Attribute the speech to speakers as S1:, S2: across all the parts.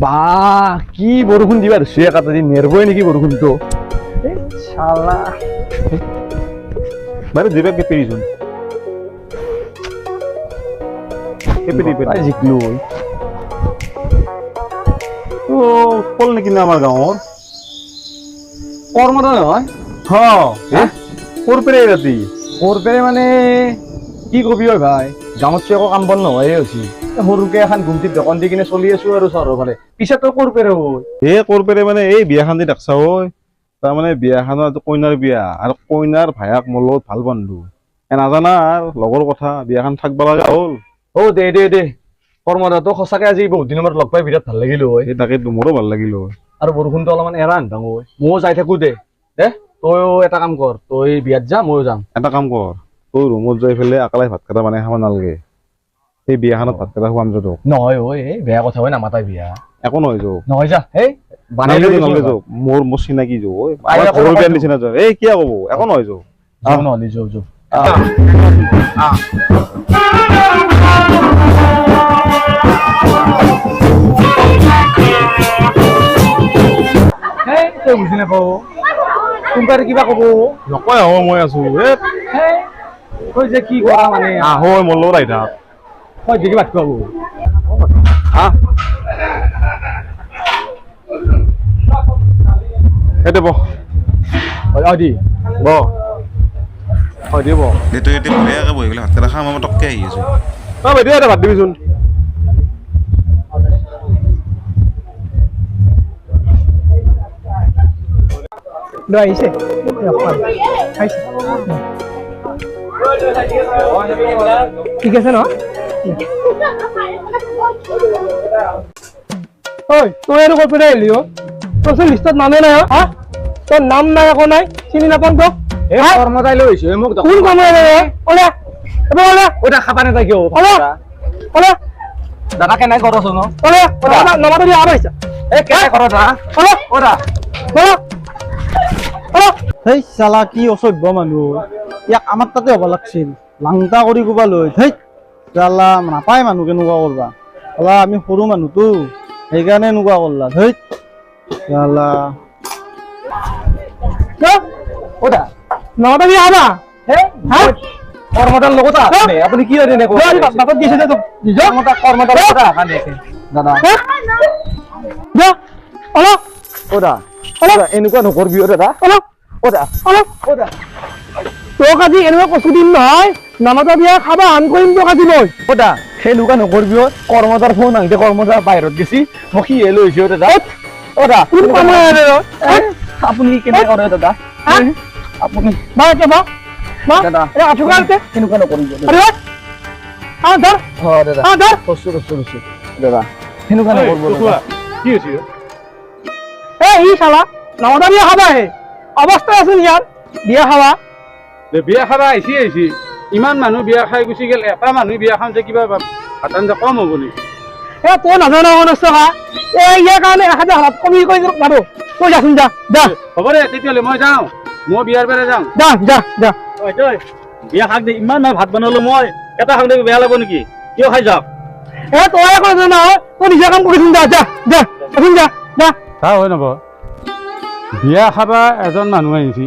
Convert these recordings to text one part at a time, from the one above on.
S1: বা কি বৰষুণ দিবা ধৰিছে একাটা দিন নেৰবই নেকি বৰষুণটো শালা
S2: bare দিবা কে পেৰিছোন
S1: জিকলো
S2: ও কল নেকি না আমাৰ গাঁৱৰ
S1: কৰ্মটা নহয়
S2: হ কোৰ পেৰে ৰাতি
S1: কৰপেৰে মানে কি কবি ঐ ভাই গাঁৱত একো কাম বন নহয়ে হৈছে সৰুকে এখন গুমটিত দোকান দি কিনে চলি আছো আৰু চহৰৰ ফালে পিছত তই কৰপেৰে
S2: এই কোৰ পেৰে মানে এই বিয়াখন দি দেখছা ঐ তাৰমানে বিয়াখনত কইনাৰ বিয়া আৰু কইনাৰ ভায়াক মোৰ লগত ভাল বন্ধু নাজানা আৰু লগৰ কথা বিয়াখন থাকব লগা হ'ল
S1: দে কৰ্মদাটো সঁচাকে আজি বহুত দিনৰ মূৰত লগ পাই বিৰাট ভাল লাগিল ঐ
S2: এই তাকে মোৰো ভাল লাগিল
S1: আৰু বৰষুণটো অলপমান এৰা আনভাং ঐ ময়ো যাই থাকো দে তইও এটা কাম কৰ তই বিয়াত যা ময়ো যাম
S2: এটা কাম কৰ তই ৰুমত যাই পেলাই একেলাই ভাত কেইটা বনাই খাব নালাগে সেই বিয়াখনত ভাত কেইটা খুৱাম যা তোক
S1: নহয় ঐ এই বেয়া কথা হয় নামাতাই বিয়া
S2: একো নহয় যৌ
S1: নহয় যা এই বানাই লৈ
S2: নালাগে যৌ মোৰ চিনাকি যৌ ঘৰৰ বিয়াৰ নিচিনা যৌ এই কিয় কব একো নহয় যৌ
S1: নহ'লে যৌ তই বুজি নাপাব কোনোবাই কিবা কব
S2: নকয় আহ মই আছো
S1: তই যে কি কৰা মানে
S2: আহ মোৰ লগত আহি থাক
S1: তই দেখি ভাত খুৱাব
S2: এই দে বহ
S1: দি
S2: বহ হয় দিব
S3: দেউতা এতিয়া ভয়াকে বহি পেলাই ভাতকেইটা খাম মই টককে আহি আছো
S2: বাইদেউ এটা ভাত দিবিচোন
S1: আহিছে ঠিক আছে ন তই আৰু কৰ পৰা আহিলি তোৰ লিষ্টত নামে নাই তোৰ নাম নাই একো নাই চিনি নাপাম তোক কৰ্মচাৰী লৈ আহিছো মোক কোন কৰ্মচাৰী খাবা নেতাই কিয় দাদা কেনে কৰছ নমাটো দিয়া আৰু আহিছা কেনে কৰ
S4: সেই চালা কি অসভ্য মানুহ ইয়াক আমাৰ তাতে হ'ব লাগছিল লাংটা কৰি কোবা লৈ সেই চালা নাপায় মানুহ কেনেকুৱা কৰবা চালা আমি সৰু মানুহতো সেইকাৰণে এনেকুৱা কৰলা সেই চালা
S1: নমাটো দিয়া আবা কৰ্মতাৰ লগত আপুনি কি বাটত দিছে কৰ্মতাৰ দাদা এনেকুৱা নকৰবি দাদা তোক আজি এনেকুৱা কচু দিম নহয় নামাতা বিয়া খাবা আন কৰিম তোক আজি লৈ সেনেকুৱা নকৰবি কৰ্মতাৰ ফোন আহোঁতে কৰ্মতাৰ বাহিৰত গেছি মই সিহে লৈ আহিছো দাদা আপুনি কেনে কৰে দাদা আপুনি সেনেকুৱা নকৰিব দাদা সেনেকুৱা নকৰিব
S2: কি হৈছে
S1: ই চালা নামাতা বিয়া খাবা অৱস্থা আছোন ইয়াত বিয়া খাবা
S5: বিয়া খাবা আহিছি ইমান মানুহ বিয়া খাই গুচি গেল এটা মানুহ বিয়া খাওঁতে কিবা ভাত আঞ্জা কম হ'ব নেকি
S1: তই নাজানো ইয়াৰ কাৰণে এখাদে হাত কমি কৰি বাৰু তই যাচোন যা
S5: হ'ব দে তেতিয়াহ'লে মই যাওঁ মই বিয়াৰ পেৰে যাওঁ
S1: যা
S5: বিয়া খাক দে ইমান ভাত বনালো মই এটা খাওঁতে বেয়া লাগিব নেকি কিয় খাই যাওক
S1: তই একো নাজানো তই নিজে কাম কৰিছোন যা
S5: চাহ হয় নব বিয়া খাবা এজন মানুহ আহিছে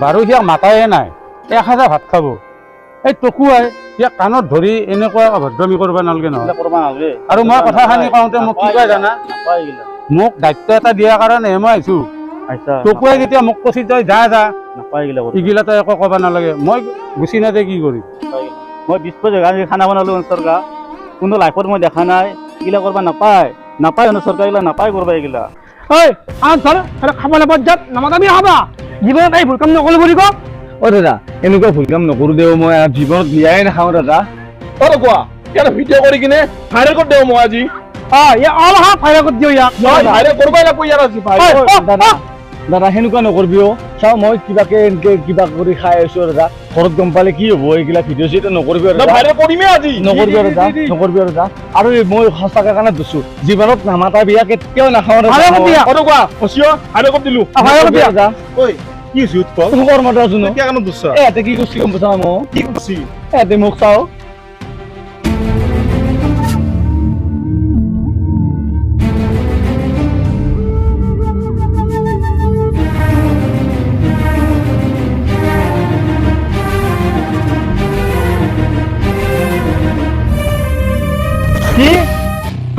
S5: বাৰু সিয়াক মাতায়ে নাই এসাঁজা ভাত খাব এই টকুৱাই ইয়াক কাণত ধৰি এনেকুৱা অভদ্ৰামি কৰিব নালাগে নহয় আৰু মই কথাখিনি কওঁতে মোক কি কয় জানা মোক দায়িত্ব এটা দিয়াৰ কাৰণে মই আহিছো টকুৱাই যেতিয়া মোক কৈছে তই যা ইগিলা তই একো ক'ব নালাগে মই গুচি নাযায় কি কৰিম
S4: মই 20 জেগা খানা বনালো চৰকাৰ কোনো লাইফত মই দেখা নাই এইগিলা কৰিব নাপায় চৰকাৰ এইগিলা নাপায় কৰিব এইগিলা
S1: খাব নাপাত যাত নামাতা বিয়া খাবা জীৱনত এই ভুল কাম নকৰো বুলি ক দাদা এনেকুৱা ভুল কাম নকৰো দে মই জীৱনত বিয়াই নাখাওঁ দাদা
S2: কোৱা ইয়াত ভিডিঅ' কৰি কিনে ভাইৰেল কৰি দিওঁ মই আজি
S1: ফাইল কৰি দিওঁ ইয়াক
S2: ভাইৰেল কৰিবই লাগিব ইয়াত আজি
S1: দাদা সেনেকুৱা নকৰবি চাওঁ মই কিবাকে এনেকে কিবা কৰি খাই আছো দাদা ঘৰত গম পালে কি হ'ব এইগিলা ভিডিঅ' চিডিঅ' নকৰবি
S2: ভাইৰেল কৰিমেই আজি
S1: নকৰবি দাদা আৰু মই সঁচাকে কাৰণে দিছো জীৱনত নামাতা বিয়া কেতিয়াও নাখাওঁ দাদা
S2: কি হৈছে উৎপল
S1: কৰ্মটা আছো
S2: কিয়
S1: কি কৰিছে গম পাইছা মই
S2: কি কৰিছি
S1: মোক চাওঁ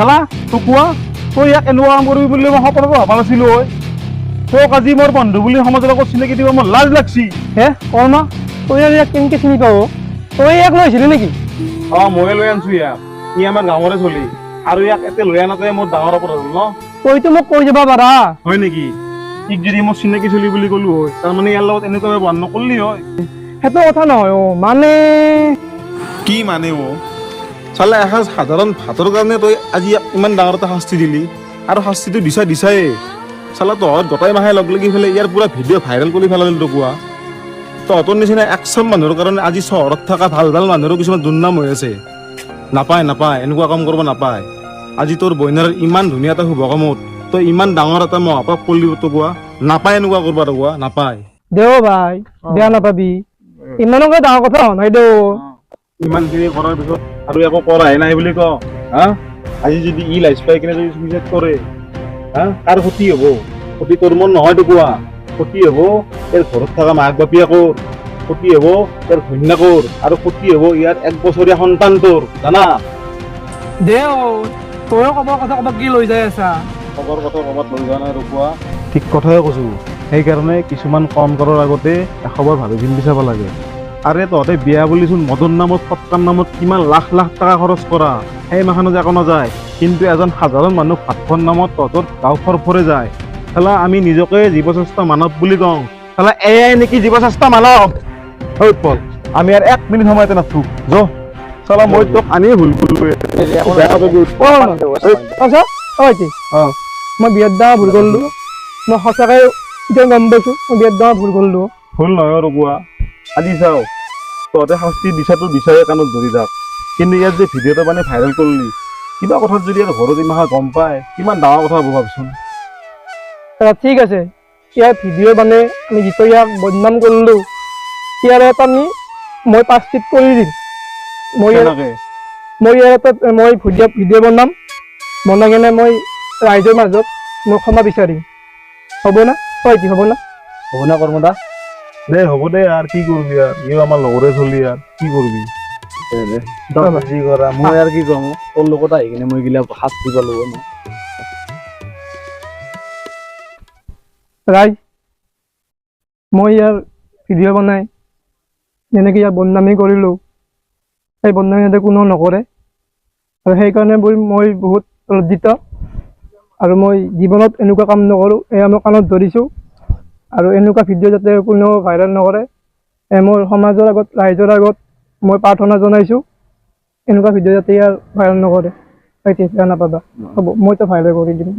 S2: চালা তোক কোৱা তই ইয়াক এনেকুৱা কাম কৰিবি বুলি মই সপোনতো ভবা নাছিলো ঐ তোক আজি মোৰ বন্ধু বুলি সমাজৰ লগত চিনাকি দিব মোৰ লাজ লাগছি
S1: হে কৰ্মা তই আৰু ইয়াক কেনেকে চিনি পাব তই ইয়াক লৈছিলি নেকি
S2: ময়ে লৈ আনছো ইয়াক ই আমাৰ গাঁৱৰে চলি আৰু ইয়াক এতে লৈ আনাতে মোৰ ডাঙৰ অপৰাধ হ'ল ন
S1: তইতো মোক কৈ যাব পাৰা
S2: হয় নেকি ঠিক যদি মই চিনাকি চলি বুলি ক'লো হয় তাৰমানে ইয়াৰ লগত এনেকুৱা ব্যৱহাৰ নকৰিলি হয়
S1: সেইটো কথা নহয় মানে
S3: কি মানে
S2: চালে এসাঁজ সাধাৰণ ভাতৰ কাৰণে তই আজি ইয়াক ইমান ডাঙৰ এটা শাস্তি দিলি আৰু শাস্তিটো দিছায়ে চালা তহঁত গোটাই মাহে লগ লাগি পেলাই ইয়াৰ পুৰা ভিডিঅ' ভাইৰেল কৰি পেলালি তো কোৱা তহঁতৰ নিচিনা একচাম মানুহৰ কাৰণে আজি চহৰত থকা ভাল ভাল মানুহৰো কিছুমান দুৰ্নাম হৈ আছে নাপায় এনেকুৱা কাম কৰিব নাপায় আজি তোৰ বইনাৰ ইমান ধুনীয়া এটা শুভ কামত তই ইমান ডাঙৰ এটা মহাপাপ কৰিলি তো কোৱা নাপায় এনেকুৱা কৰিব তো কোৱা নাপায়
S1: দেও ভাই বেয়া নাপাবি ইমানকে ডাঙৰ কথা হোৱা নাই দেও
S2: ইমানখিনি কৰাৰ পিছত আৰু একো কৰাই নাই বুলি ক হা আজি যদি ই লাইচ পাই কিনে যদি চুইচাইড কৰে হা কাৰ ক্ষতি হ'ব ক্ষতি তোৰ মন নহয়তো কোৱা ক্ষতি হ'ব ইয়াৰ ঘৰত থকা মাক বাপেকৰ ক্ষতি হ'ব ইয়াৰ ঘৈণীয়েকৰ আৰু ক্ষতি হ'ব ইয়াৰ 1 বছৰীয়া সন্তানটোৰ জানা
S1: দেও তয়ো ক'ব কথা ক'ব কি লৈ যাই আছা
S2: খবৰ কথা ক'ৰবাত লৈ যোৱা নাই ৰখোৱা ঠিক কথাই কৈছো সেইকাৰণে কিছুমান কাম কৰাৰ আগতে এশবাৰ ভাবি চিন্তি চাব লাগে আৰে তহঁতে বিয়া বুলিচোন মদৰ নামত সৎকাৰ নামত কিমান লাখ লাখ টকা খৰচ কৰা সেই মাখানো একো নাযায় কিন্তু এজন সাধাৰণ মানুহ ভাত খোৱাৰ নামত তহঁতৰ গাঁও ফৰফৰে যায় চালা আমি নিজকে জীৱশ্ৰেষ্ঠ মানৱ বুলি কওঁ চালা এয়াই নেকি জীৱশ্ৰেষ্ঠ মানৱ হৈ পল আমি আৰু 1 মিনিট সময়তে নাথো য চালা মই তোক আনিয়ে ভুল
S1: মই বিয়াত দা ভুল কৰিলো মই সঁচাকে এতিয়া গম পাইছো মই বিয়াত দা ভুল কৰিলো
S2: ভুল নহয় ৰগুৱা আজি চাও তহঁতে শাস্তি দিছাটো দিছাই কাণত ধৰি থাক কিন্তু ইয়াত যে ভিডিঅ'টো মানে ভাইৰেল কৰিলি কিবা কথাত যদি আৰু ঘৰত ইমাহা গম পায় কিমান ডাঙৰ কথা হ'ব ভাবচোন
S1: ঠিক আছে ইয়াৰ ভিডিঅ' মানে আমি যিটো ইয়াক বদনাম কৰিলো ইয়াৰ এটা মই পাঁচটিত কৰি দিম মই ইয়াৰ এটা মই ভিডিঅ' বনাই কিনে মই ৰাইজৰ মাজত মই ক্ষমা বিচাৰিম হ'ব না কি হ'ব না কৰ্মদা
S2: দে হ'ব দে আৰু কি কৰিবি আৰু ইও আমাৰ লগৰে চলি আৰু কি কৰিবি যি কৰা মই আৰু কি কম তোৰ লগত আহি কিনে মই গিলা শাস্তি পালো
S1: ৰাইজ মই ইয়াৰ ভিডিঅ' বনাই যেনেকৈ ইয়াৰ বদনামী কৰিলোঁ সেই বদনামী যাতে কোনো নকৰে আৰু সেইকাৰণে মই বহুত লজ্জিত আৰু মই জীৱনত এনেকুৱা কাম নকৰোঁ এয়া মই কাণত ধৰিছোঁ আৰু এনেকুৱা ভিডিঅ' যাতে কোনেও ভাইৰেল নকৰে মোৰ সমাজৰ আগত ৰাইজৰ আগত মই প্ৰাৰ্থনা জনাইছোঁ এনেকুৱা ভিডিঅ' যাতে ইয়াৰ ভাইৰেল নকৰে বেয়া নাপাবা হ'ব মইতো ভাইৰেল কৰি দিম